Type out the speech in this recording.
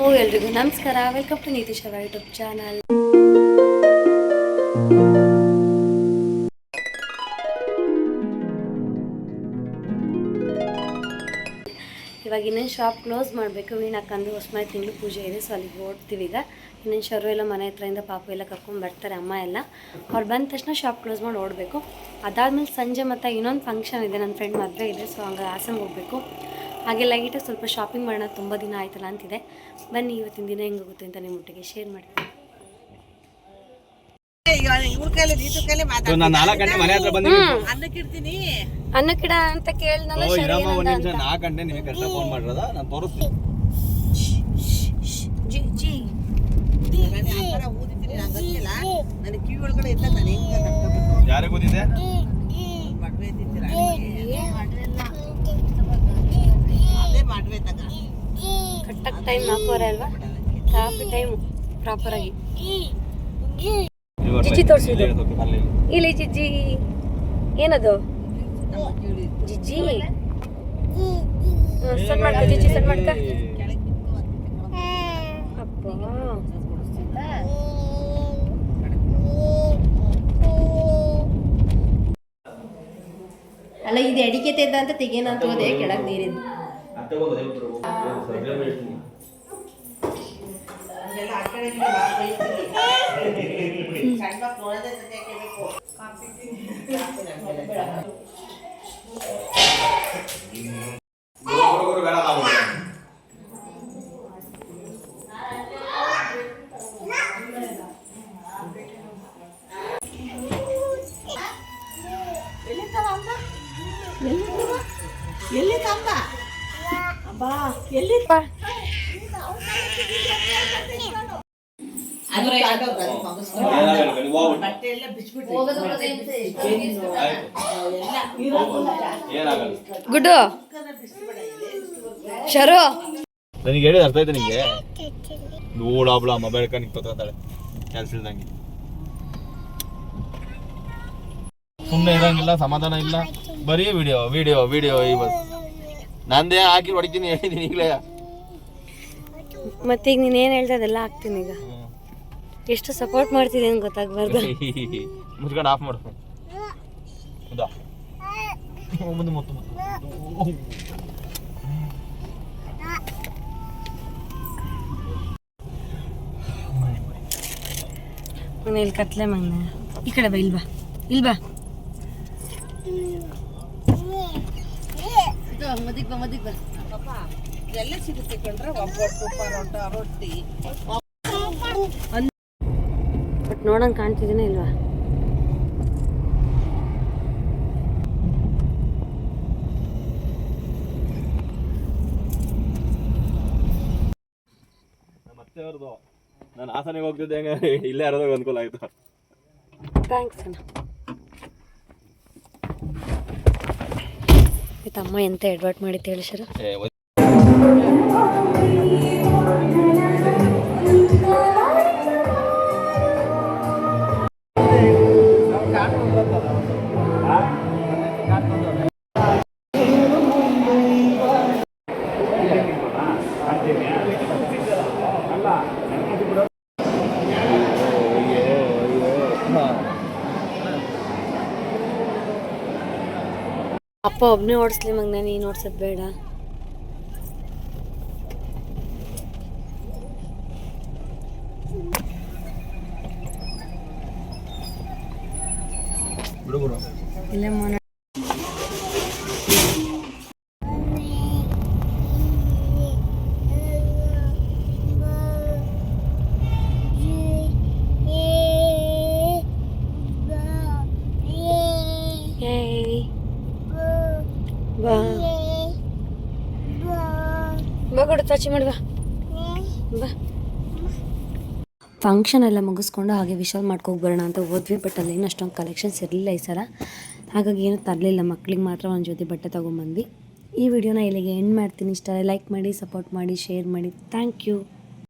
ಎಲ್ರಿಗೂ ನಮಸ್ಕಾರ. Welcome to Nitish ಅವರ ಯೂಟ್ಯೂಬ್ ಚಾನಲ್. ಇವಾಗ ಇನ್ನೇನು ಶಾಪ್ ಕ್ಲೋಸ್ ಮಾಡಬೇಕು. ವೀಣಕ್ಕಂದು ಹೊಸಮನೆ ತಿಂಗಳು ಪೂಜೆ ಇದೆ, ಸೊ ಅಲ್ಲಿಗೆ ಓಡ್ತೀವಿ. ಈಗ ಇನ್ನೇನು ಶರು ಎಲ್ಲ ಮನೆ ಹತ್ರದಿಂದ ಪಾಪು ಎಲ್ಲ ಕರ್ಕೊಂಡು ಬರ್ತಾರೆ, ಅಮ್ಮ ಎಲ್ಲ. ಅವ್ರು ಬಂದ ತಕ್ಷಣ ಶಾಪ್ ಕ್ಲೋಸ್ ಮಾಡಿ ಓಡಬೇಕು. ಅದಾದಮೇಲೆ ಸಂಜೆ ಮತ್ತು ಇನ್ನೊಂದು ಫಂಕ್ಷನ್ ಇದೆ, ನನ್ನ ಫ್ರೆಂಡ್ ಮದುವೆ ಇದೆ, ಸೊ ಹಂಗೆ ಹಾಸನ್ಗೆ ಹೋಗಬೇಕು. ಹಾಗೆ ಲೈಟಾಗಿ ಸ್ವಲ್ಪ ಶಾಪಿಂಗ್ ಮಾಡೋಣ, ತುಂಬ ದಿನ ಆಯ್ತಲ್ಲ ಅಂತಿದೆ. ಬನ್ನಿ ಇವತ್ತಿನ ದಿನ ಹೆಂಗೆ ಹೋಗುತ್ತೆ ಅಂತ ನಿಮ್ಮೊಟ್ಟಿಗೆ ಶೇರ್ ಮಾಡ್ತೀನಿ. ಅನ್ನಕ್ಕಿಡ ಅಂತ ಕೇಳಿದ್ನಲ್ಲ, ಕರೆಕ್ಟಾಗಿ ಟೈಮ್ 4:15 ಅಲ್ವಾ? ಕಾಫಿ ಟೈಮ್ ಪ್ರಾಪರ್ ಆಗಿ. ಜಿಜ್ಜಿ ತೋರಿಸಿದ್ದು ಇಲ್ಲಿ. ಜಿಜ್ಜಿ ಏನದು? ಜಿಜ್ಜಿ ಸಣ್ಣ ಮಾಡ್ಕ, ಜಿಜ್ಜಿ ಸಣ್ಣ ಮಾಡ್ಕ. ಅಪ್ಪ ಅಲ್ಲ, ಇದು ಅಡಿಕೆ ತೆದ್ದ ಅಂತ ತೆಗೇನ ಅಂತ ಹೋದೆ, ಕೆಳಗೆ ನೀರಿದ್ದು. ಎಲ್ಲಿ ಕಂಬ ಅಬ್ಬಾ, ಎಲ್ಲಿ ಗುಡ್ಡು ಶರು ನನಗೆ ಹೇಳಿದ ಅರ್ಥ ಆಯ್ತು ನಿಂಗೆ? ನೋಡಾಬ್ಳ ಮೊಬೈಲ್ ಕಣಿಗೆ ತೊಗೊತಾಳೆ ಕೆಲಸ ಇಲ್ದಂಗೆ. ಸುಮ್ಮನೆ ಇರಂಗಿಲ್ಲ, ಸಮಾಧಾನ ಇಲ್ಲ, ಬರೀ ವಿಡಿಯೋ ವಿಡಿಯೋ ವಿಡಿಯೋ. ಈ ಬಸ್ ನಂದೇ ಹಾಕಿ ಹೊಡಿತೀನಿ ಹೇಳಿದ್ದೀನಿ ಈಗಲೇ. ಮತ್ತೆ ಈಗ ನೀನು ಏನು ಹೇಳ್ತಾ ಅದೆಲ್ಲ ಹಾಕ್ತೀನಿ. ಈಗ ಎಷ್ಟು ಸಪೋರ್ಟ್ ಮಾಡ್ತಿದೆ ಅಂತ ಗೊತ್ತಾಗ್ಬಾರ್ದು. ಮುಚ್ಕೊಂಡು ಆಫ್ ಮಾಡು. ಮುಂದೆ ಮುತ್ತು ಇಲ್ಲಿ ಕತ್ಲೆ ಮಗನ, ಈ ಕಡೆ ಬಾ, ಇಲ್ಬಾ ಇಲ್ಬಾ. ಮದಿಗ್ ಬಾ, ಮದಿಗ್ ಬಾ. ಎಲ್ಲ ಸಿಗುತ್ತೆ ಕಂಡ್ರೆ, ಒಬ್ಬಟ್ಟು, ಪರೋಟ, ರೊಟ್ಟಿ. ಬಟ್ ನೋಡಂಗೆ ಕಾಣ್ತಿದ್ದೀನ ಇಲ್ವಾ? ಮತ್ತೆ ಅವ್ರದ್ದು ನಾನು ಹಾಸನಿಗೆ ಹೋಗ್ತಿದ್ದೆ, ಇಲ್ಲೇ ಯಾರಾದ್ರೂ ಅನುಕೂಲ ಆಯ್ತು. ಥ್ಯಾಂಕ್ಸ್ ಅಣ್ಣ. ತಮ್ಮ ಎಂತ ಎಡ್ವರ್ಟ್ ಮಾಡಿತ್ತು ಹೇಳಿ ಸರ್? ಅಪ್ಪ ಒಬ್ಬನೇ ಓಡಿಸ್ಲಿ ಮಗನ, ನೀನು ಓಡಿಸೋದು ಬೇಡ. ಇಲ್ಲ ಮೋನ ಬಾ ಚಾಚಿ ಮಾಡಿ ಬಾ. ಫಂಕ್ಷನ್ ಎಲ್ಲ ಮುಗಿಸ್ಕೊಂಡು ಹಾಗೆ ವಿಶಾಲ್ ಮಾಡ್ಕೋಗಿ ಬರೋಣ ಅಂತ ಹೋದ್ವಿ. ಬಟ್ ಅಲ್ಲೇನು ಅಷ್ಟೊಂದು ಕಲೆಕ್ಷನ್ಸ್ ಇರಲಿಲ್ಲ ಈ ಸಲ, ಹಾಗಾಗಿ ಏನೂ ತರಲಿಲ್ಲ. ಮಕ್ಳಿಗೆ ಮಾತ್ರ ಒಂದು ಜೊತೆ ಬಟ್ಟೆ ತೊಗೊಂಬಂದ್ವಿ. ಈ ವಿಡಿಯೋನ ಇಲ್ಲಿಗೆ ಎಂಡ್ ಮಾಡ್ತೀನಿ. ಇಷ್ಟ ಲೈಕ್ ಮಾಡಿ, ಸಪೋರ್ಟ್ ಮಾಡಿ, ಶೇರ್ ಮಾಡಿ. Thank you.